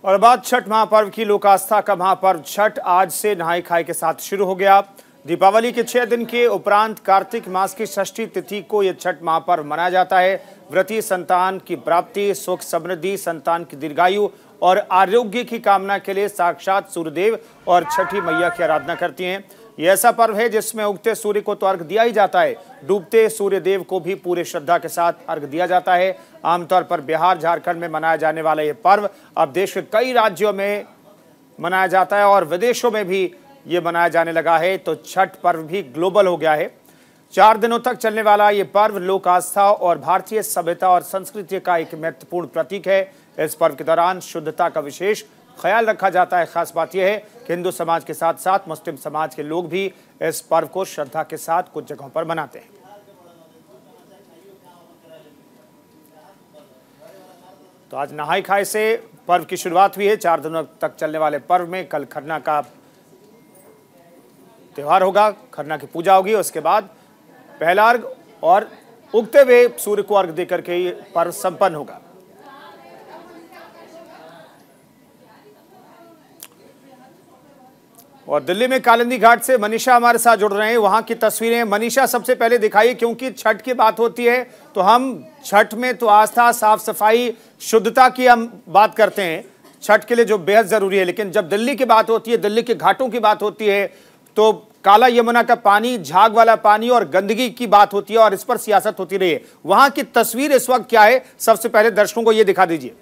और बाद छठ महापर्व की लोक आस्था का महापर्व छठ आज से नहाय खाए के साथ शुरू हो गया। दीपावली के 6 दिन के उपरांत कार्तिक मास की षष्ठी तिथि को यह छठ महापर्व मनाया जाता है। व्रती संतान की प्राप्ति, सुख समृद्धि, संतान की दीर्घायु और आरोग्य की कामना के लिए साक्षात सूर्यदेव और छठी मैया की आराधना करती हैं। यह ऐसा पर्व है जिसमें उगते सूर्य को तो अर्घ दिया ही जाता है, डूबते सूर्य देव को भी पूरे श्रद्धा के साथ अर्घ दिया जाता है। आमतौर पर बिहार, झारखंड में मनाया जाने वाला यह पर्व अब देश के कई राज्यों में मनाया जाता है और विदेशों में भी ये मनाया जाने लगा है। तो छठ पर्व भी ग्लोबल हो गया है। 4 दिनों तक चलने वाला ये पर्व लोक आस्था और भारतीय सभ्यता और संस्कृति का एक महत्वपूर्ण प्रतीक है। इस पर्व के दौरान शुद्धता का विशेष ख्याल रखा जाता है। खास बात यह है कि हिंदू समाज के साथ साथ मुस्लिम समाज के लोग भी इस पर्व को श्रद्धा के साथ कुछ जगहों पर मनाते हैं। तो आज नहाय खाए से पर्व की शुरुआत हुई है। 4 दिनों तक चलने वाले पर्व में कल खरना का त्योहार होगा, खरना की पूजा होगी। उसके बाद पहला अर्घ और उगते हुए सूर्य को अर्घ देकर के ये पर्व संपन्न होगा। और दिल्ली में कालिंदी घाट से मनीषा हमारे साथ जुड़ रहे हैं। वहां की तस्वीरें मनीषा सबसे पहले दिखाइए, क्योंकि छठ की बात होती है तो हम छठ में तो आस्था, साफ सफाई, शुद्धता की हम बात करते हैं, छठ के लिए जो बेहद जरूरी है। लेकिन जब दिल्ली की बात होती है, दिल्ली के घाटों की बात होती है, तो काला यमुना का पानी, झाग वाला पानी और गंदगी की बात होती है और इस पर सियासत होती रही है। वहां की तस्वीर इस वक्त क्या है, सबसे पहले दर्शकों को यह दिखा दीजिए।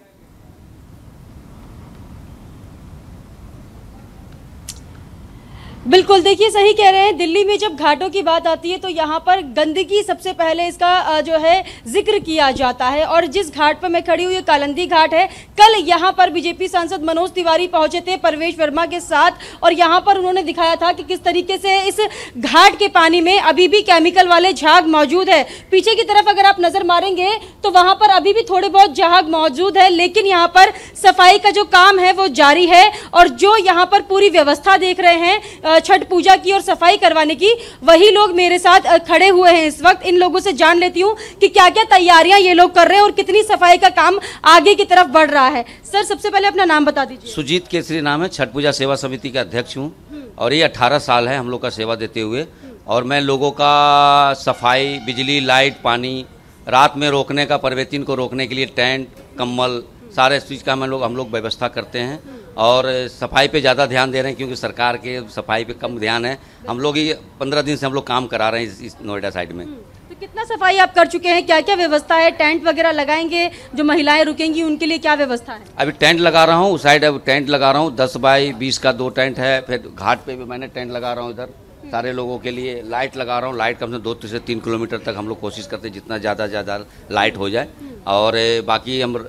बिल्कुल, देखिए सही कह रहे हैं। दिल्ली में जब घाटों की बात आती है तो यहाँ पर गंदगी सबसे पहले इसका जो है जिक्र किया जाता है। और जिस घाट पर मैं खड़ी हुई, कालिंदी घाट है। कल यहाँ पर बीजेपी सांसद मनोज तिवारी पहुंचे थे परवेश वर्मा के साथ, और यहाँ पर उन्होंने दिखाया था कि किस तरीके से इस घाट के पानी में अभी भी केमिकल वाले झाग मौजूद है। पीछे की तरफ अगर आप नजर मारेंगे तो वहाँ पर अभी भी थोड़े बहुत झाग मौजूद है, लेकिन यहाँ पर सफाई का जो काम है वो जारी है। और जो यहाँ पर पूरी व्यवस्था देख रहे हैं छठ पूजा की और सफाई करवाने की, वही लोग मेरे साथ खड़े हुए हैं इस वक्त। इन लोगों से जान लेती हूँ कि क्या क्या तैयारियां ये लोग कर रहे हैं और कितनी सफाई का काम आगे की तरफ बढ़ रहा है। सर, सबसे पहले अपना नाम बता दीजिए। सुजीत केसरी नाम है, छठ पूजा सेवा समिति का अध्यक्ष हूँ और ये 18 साल है हम लोग का सेवा देते हुए। और मैं लोगों का सफाई, बिजली, लाइट, पानी, रात में रोकने का, परवेतिन को रोकने के लिए टेंट, कम्बल, सारे चीज़ का हम लोग व्यवस्था करते हैं। और सफाई पे ज़्यादा ध्यान दे रहे हैं क्योंकि सरकार के सफाई पे कम ध्यान है। हम लोग ये 15 दिन से हम लोग काम करा रहे हैं इस नोएडा साइड में। तो कितना सफाई आप कर चुके हैं, क्या क्या व्यवस्था है? टेंट वगैरह लगाएंगे, जो महिलाएं रुकेंगी उनके लिए क्या व्यवस्था है? अभी टेंट लगा रहा हूँ, उस साइड अब टेंट लगा रहा हूँ, 10 बाई 20 का 2 टेंट है। फिर घाट पे भी मैंने टेंट लगा रहा हूँ इधर सारे लोगों के लिए। लाइट लगा रहा हूँ, लाइट कम से 2 से 3 किलोमीटर तक हम लोग कोशिश करते हैं जितना ज़्यादा लाइट हो जाए। और बाकी हम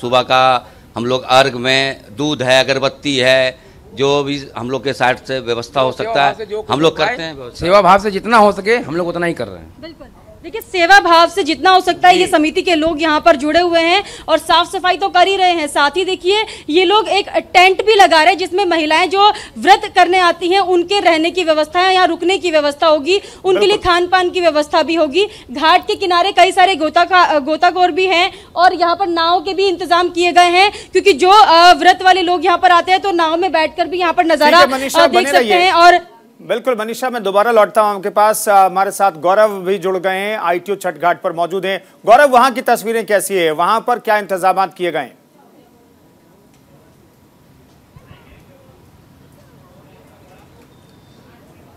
सुबह का हम लोग अर्घ में दूध है, अगरबत्ती है, जो भी हम लोग के साइड से व्यवस्था हो सकता है हम लोग करते हैं। सेवा भाव से जितना हो सके हम लोग उतना ही कर रहे हैं। बिल्कुल, देखिए सेवा भाव से जितना हो सकता है ये समिति के लोग यहाँ पर जुड़े हुए हैं और साफ सफाई तो कर ही रहे हैं। साथ ही देखिए ये लोग एक टेंट भी लगा रहे हैं जिसमें महिलाएं जो व्रत करने आती हैं उनके रहने की व्यवस्था है, यहाँ रुकने की व्यवस्था होगी, उनके लिए खान पान की व्यवस्था भी होगी। घाट के किनारे कई सारे गोताखोर भी हैं और यहाँ पर नाव के भी इंतजाम किए गए हैं, क्योंकि जो व्रत वाले लोग यहाँ पर आते हैं तो नाव में बैठकर भी यहाँ पर नजारा देख सकते हैं। और बिल्कुल मनीषा, मैं दोबारा लौटता हूं आपके पास। हमारे साथ गौरव भी जुड़ गए हैं, आईटीओ छठ घाट पर मौजूद हैं। गौरव, वहां की तस्वीरें कैसी है, वहां पर क्या इंतजाम किए गए हैं?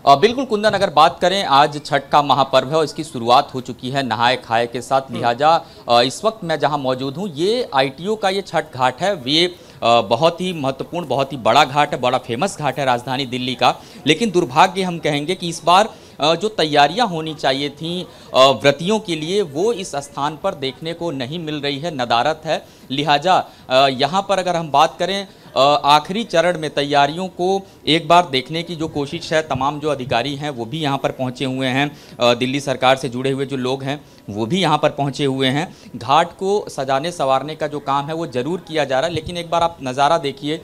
बिल्कुल कुंदन, अगर बात करें आज छठ का महापर्व है और इसकी शुरुआत हो चुकी है नहाए खाए के साथ। लिहाजा इस वक्त मैं जहां मौजूद हूं ये आईटीओ का ये छठ घाट है। ये बहुत ही महत्वपूर्ण, बहुत ही बड़ा घाट है, बड़ा फेमस घाट है राजधानी दिल्ली का। लेकिन दुर्भाग्य हम कहेंगे कि इस बार जो तैयारियां होनी चाहिए थीं व्रतियों के लिए वो इस स्थान पर देखने को नहीं मिल रही है, नदारत है। लिहाजा यहाँ पर अगर हम बात करें आखिरी चरण में तैयारियों को एक बार देखने की जो कोशिश है, तमाम जो अधिकारी हैं वो भी यहाँ पर पहुँचे हुए हैं, दिल्ली सरकार से जुड़े हुए जो लोग हैं वो भी यहाँ पर पहुँचे हुए हैं। घाट को सजाने संवारने का जो काम है वो ज़रूर किया जा रहा है, लेकिन एक बार आप नज़ारा देखिए।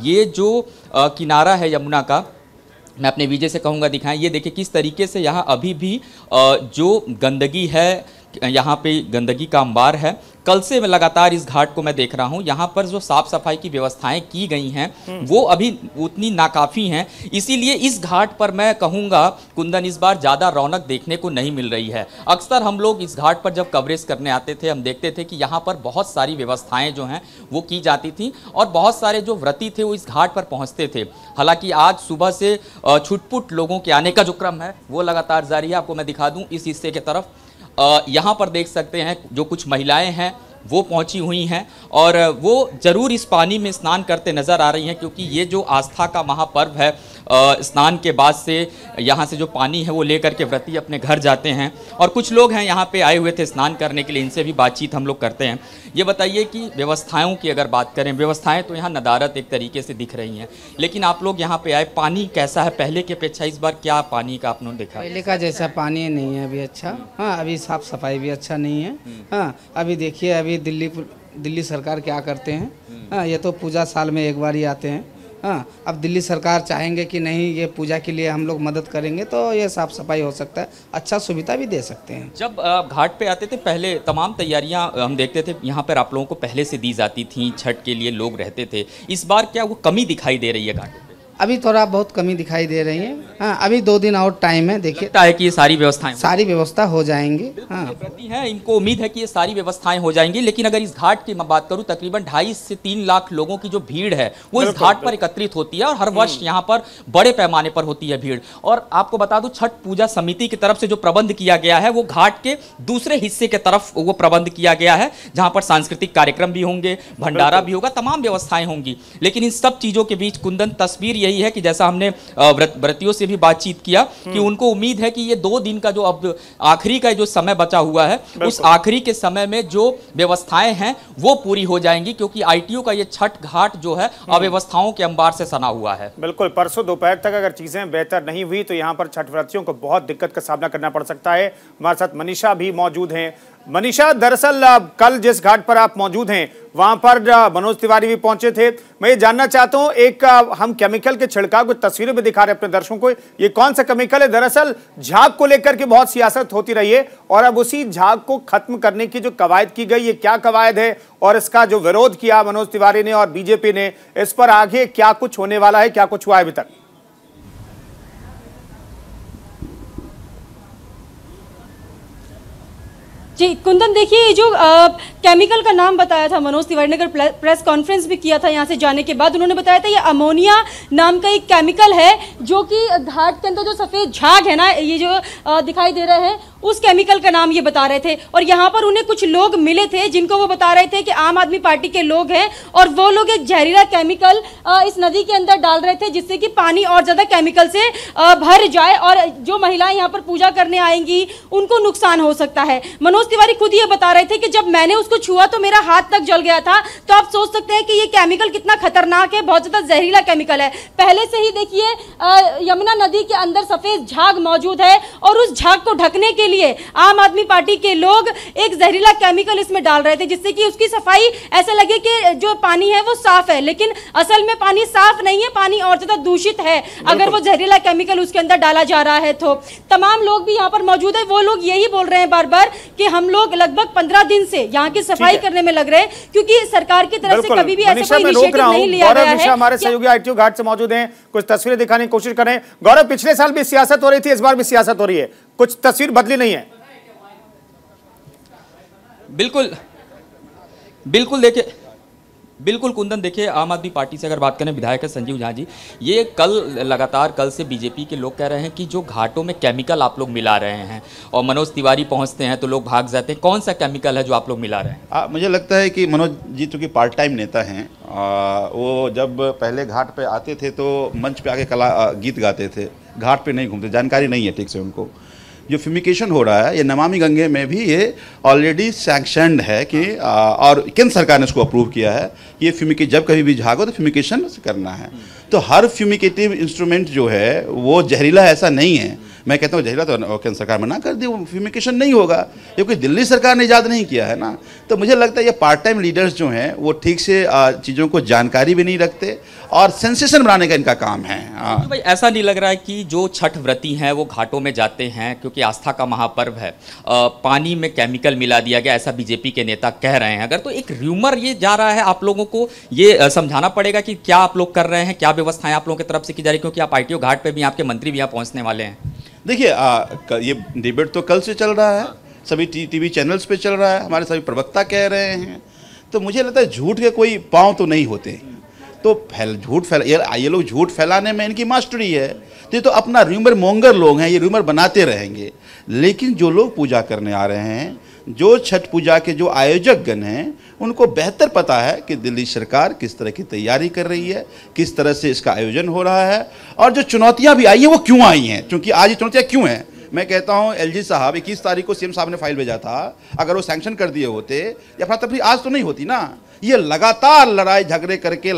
ये जो किनारा है यमुना का, मैं अपने विजय से कहूँगा दिखाएं। ये देखिए किस तरीके से यहाँ अभी भी जो गंदगी है, यहाँ पे गंदगी का अंबार है। कल से मैं लगातार इस घाट को मैं देख रहा हूँ। यहाँ पर जो साफ सफाई की व्यवस्थाएं की गई हैं वो अभी उतनी नाकाफी हैं, इसीलिए इस घाट पर मैं कहूँगा कुंदन इस बार ज़्यादा रौनक देखने को नहीं मिल रही है। अक्सर हम लोग इस घाट पर जब कवरेज करने आते थे हम देखते थे कि यहाँ पर बहुत सारी व्यवस्थाएं जो हैं वो की जाती थी और बहुत सारे जो व्रती थे वो इस घाट पर पहुँचते थे। हालांकि आज सुबह से छुटपुट लोगों के आने का जो क्रम है वो लगातार जारी है। आपको मैं दिखा दूं इस हिस्से के तरफ यहाँ पर देख सकते हैं जो कुछ महिलाएं हैं वो पहुंची हुई हैं और वो जरूर इस पानी में स्नान करते नजर आ रही हैं, क्योंकि ये जो आस्था का महापर्व है स्नान के बाद से यहाँ से जो पानी है वो लेकर के व्रती अपने घर जाते हैं। और कुछ लोग हैं यहाँ पे आए हुए थे स्नान करने के लिए, इनसे भी बातचीत हम लोग करते हैं। ये बताइए कि व्यवस्थाओं की अगर बात करें, व्यवस्थाएं तो यहाँ नदारत एक तरीके से दिख रही हैं, लेकिन आप लोग यहाँ पे आए, पानी कैसा है पहले की अपेक्षा? इस बार क्या पानी का आपने देखा? पहले का जैसा पानी नहीं है अभी अच्छा। हाँ, अभी साफ सफाई भी अच्छा नहीं है। हाँ, अभी देखिए अभी दिल्ली सरकार क्या करते हैं। हाँ, ये तो पूजा साल में एक बार ही आते हैं। हाँ, अब दिल्ली सरकार चाहेंगे कि नहीं ये पूजा के लिए हम लोग मदद करेंगे तो ये साफ सफाई हो सकता है, अच्छा सुविधा भी दे सकते हैं। जब घाट पे आते थे पहले तमाम तैयारियां हम देखते थे यहाँ पर आप लोगों को पहले से दी जाती थी, छठ के लिए लोग रहते थे। इस बार क्या वो कमी दिखाई दे रही है घाटों पे? अभी थोड़ा बहुत कमी दिखाई दे रही है। हाँ, अभी 2 दिन और टाइम है, देखिए लगता है कि ये सारी व्यवस्था हो जाएंगी। हाँ, व्रती हैं इनको उम्मीद है कि ये सारी व्यवस्थाएं हो जाएंगी। लेकिन अगर इस घाट की मैं बात करूं, तकरीबन 2.5 से 3 लाख लोगों की जो भीड़ है वो इस घाट पर एकत्रित होती है और हर वर्ष यहाँ पर बड़े पैमाने पर होती है भीड़। और आपको बता दूं छठ पूजा समिति की तरफ से जो प्रबंध किया गया है वो घाट के दूसरे हिस्से के तरफ वो प्रबंध किया गया है, जहाँ पर सांस्कृतिक कार्यक्रम भी होंगे, भंडारा भी होगा, तमाम व्यवस्थाएं होंगी। लेकिन इन सब चीजों के बीच कुंदन तस्वीर यही है कि जैसा हमने व्रतियों से भी बातचीत किया कि उनको उम्मीद है कि ये 2 दिन का जो अब आखिरी का जो समय बचा हुआ है उस आखिरी के समय में जो व्यवस्थाएं हैं वो पूरी हो जाएंगी, क्योंकि आईटीओ का ये छठ घाट जो है अव्यवस्थाओं के अंबार से सना हुआ है। बिल्कुल, परसों दोपहर तक अगर चीजें बेहतर नहीं हुई तो यहाँ पर छठ व्रतियों को बहुत दिक्कत का सामना करना पड़ सकता है। हमारे साथ मनीषा भी मौजूद हैं। मनीषा, दरअसल कल जिस घाट पर आप मौजूद हैं वहां पर मनोज तिवारी भी पहुंचे थे। मैं ये जानना चाहता हूं, एक हम केमिकल के छिड़काव की तस्वीरें भी दिखा रहे हैं अपने दर्शकों को, ये कौन सा केमिकल है? दरअसल झाग को लेकर के बहुत सियासत होती रही है और अब उसी झाग को खत्म करने की जो कवायद की गई, ये क्या कवायद है और इसका जो विरोध किया मनोज तिवारी ने और बीजेपी ने, इस पर आगे क्या कुछ होने वाला है, क्या कुछ हुआ है अभी तक? जी कुंदन, देखिए जो केमिकल का नाम बताया था मनोज तिवारी ने, अगर प्रेस कॉन्फ्रेंस भी किया था यहाँ से जाने के बाद, उन्होंने बताया था ये अमोनिया नाम का एक केमिकल है जो कि घाट के अंदर जो सफ़ेद झाग है ना, ये जो दिखाई दे रहे हैं, उस केमिकल का नाम ये बता रहे थे। और यहाँ पर उन्हें कुछ लोग मिले थे जिनको वो बता रहे थे कि आम आदमी पार्टी के लोग हैं और वो लोग एक जहरीला केमिकल इस नदी के अंदर डाल रहे थे जिससे कि पानी और ज़्यादा केमिकल से भर जाए और जो महिलाएं यहाँ पर पूजा करने आएंगी उनको नुकसान हो सकता है। मनोज तिवारी खुद ये बता रहे थे कि जब मैंने उसको छुआ तो मेरा हाथ तक जल गया था। तो आप सोच सकते हैं कि ये केमिकल कितना खतरनाक है, बहुत ज्यादा जहरीला केमिकल है। पहले से ही देखिए यमुना नदी के अंदर सफेद झाग मौजूद है और उस झाग को ढकने के लिए आम आदमी पार्टी के लोग एक जहरीला केमिकल इसमें डाल रहे थे जिससे कि उसकी सफाई ऐसे लगे कि जो पानी है वो साफ है, लेकिन असल में पानी साफ नहीं है, पानी और ज्यादा दूषित है अगर वो जहरीला केमिकल उसके अंदर डाला जा रहा है। तो तमाम लोग भी यहाँ पर मौजूद है, वो लोग यही बोल रहे हैं बार बार कि हम लोग लगभग 15 दिन से यहाँ की सफाई करने में लग रहे हैं, क्योंकि सरकार की तरफ से कभी भी ऐसा कोई इनिशिएटिव नहीं लिया गया है। हमारे सहयोगी आईटीओ घाट से मौजूद हैं, कुछ तस्वीरें दिखाने की कोशिश करें। गौरव, पिछले साल भी सियासत हो रही थी, इस बार भी सियासत हो रही है, कुछ तस्वीर बदली नहीं है? बिल्कुल कुंदन, देखिए आम आदमी पार्टी से अगर बात करें, विधायक संजीव झा जी, ये कल से बीजेपी के लोग कह रहे हैं कि जो घाटों में केमिकल आप लोग मिला रहे हैं और मनोज तिवारी पहुंचते हैं तो लोग भाग जाते हैं, कौन सा केमिकल है जो आप लोग मिला रहे हैं? मुझे लगता है कि मनोज जी चूँकि पार्ट टाइम नेता हैं, वो जब पहले घाट पे आते थे तो मंच पे आके गीत गाते थे, घाट पे नहीं घूमते, जानकारी नहीं है ठीक से उनको। जो फ्यूमिकेशन हो रहा है ये नमामि गंगे में भी ये ऑलरेडी सैंक्शनड है कि और केंद्र सरकार ने इसको अप्रूव किया है कि ये फ्यूमिकेट जब कभी भी झाग हो तो फ्यूमिकेशन करना है। तो हर फ्यूमिकेटिव इंस्ट्रूमेंट जो है वो जहरीला ऐसा नहीं है, मैं कहता हूँ जहिरा तो केंद्र सरकार मना कर दी, वो फ्यूमिकेशन नहीं होगा, क्योंकि दिल्ली सरकार ने इजाद नहीं किया है ना। तो मुझे लगता है ये पार्ट टाइम लीडर्स जो हैं वो ठीक से चीज़ों को जानकारी भी नहीं रखते और सेंसेशन बनाने का इनका काम है। तो भाई ऐसा नहीं लग रहा है कि जो छठ व्रती हैं वो घाटों में जाते हैं क्योंकि आस्था का महापर्व है, पानी में केमिकल मिला दिया गया, ऐसा बीजेपी के नेता कह रहे हैं। अगर तो एक र्यूमर ये जा रहा है, आप लोगों को ये समझाना पड़ेगा कि क्या आप लोग कर रहे हैं, क्या व्यवस्थाएं आप लोगों की तरफ से की जा रही है, क्योंकि आप ITO घाट पे भी, आपके मंत्री भी यहाँ पहुँचने वाले हैं। देखिए ये डिबेट तो कल से चल रहा है, सभी टीवी चैनल्स पे चल रहा है, हमारे सभी प्रवक्ता कह रहे हैं, तो मुझे लगता है झूठ के कोई पाँव तो नहीं होते। तो ये लोग झूठ फैलाने में इनकी मास्टरी है। तो अपना र्यूमर मोंगर लोग हैं, ये र्यूमर बनाते रहेंगे। लेकिन जो लोग पूजा करने आ रहे हैं, जो छठ पूजा के जो आयोजक गण हैं, उनको बेहतर पता है कि दिल्ली सरकार किस तरह की तैयारी कर रही है, किस तरह से इसका आयोजन हो रहा है, और जो चुनौतियां भी आई हैं वो क्यों आई हैं। क्योंकि आज ये चुनौतियां क्यों हैं, मैं कहता हूं LG साहब 21 तारीख को CM साहब ने फाइल भेजा था, अगर वो सैंक्शन कर दिए होते या फिर तब आज तो नहीं होती ना। ये लगातार लड़ाई झगड़े करके,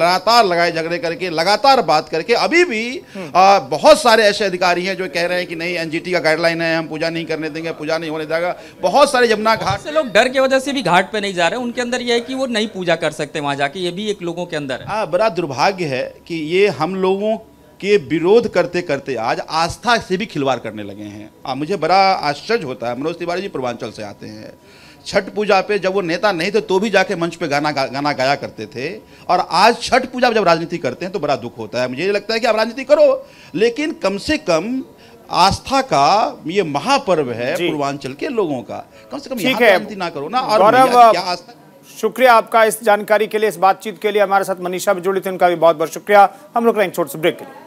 लगातार बात करके, अभी भी बहुत सारे ऐसे अधिकारी हैं जो कह रहे हैं कि नहीं NGT का गाइडलाइन है, हम पूजा नहीं करने देंगे, पूजा नहीं होने देगा। बहुत सारे यमुना घाट से लोग डर की वजह से भी घाट पे नहीं जा रहे, उनके अंदर ये है कि वो नहीं पूजा कर सकते वहां जाके, ये भी एक लोगों के अंदर है। बड़ा दुर्भाग्य है कि ये हम लोगों के विरोध करते करते आज आस्था से भी खिलवाड़ करने लगे हैं। मुझे बड़ा आश्चर्य होता है। मनोज तिवारी जी पूर्वांचल से आते हैं, छठ पूजा पे जब वो नेता नहीं थे तो भी जाके मंच पे गाना गाया करते थे, और आज छठ पूजा जब राजनीति करते हैं तो बड़ा दुख होता है। मुझे ये लगता है कि आप राजनीति करो, लेकिन कम से कम आस्था का ये महापर्व है पूर्वांचल के लोगों का, कम से कम यहाँ राजनीति ना करो ना। और शुक्रिया आपका इस जानकारी के लिए, इस बातचीत के लिए। हमारे साथ मनीषा भी जुड़ी थी, उनका भी बहुत बहुत शुक्रिया। हम लोग रहेंगे छोटे से ब्रेक के लिए।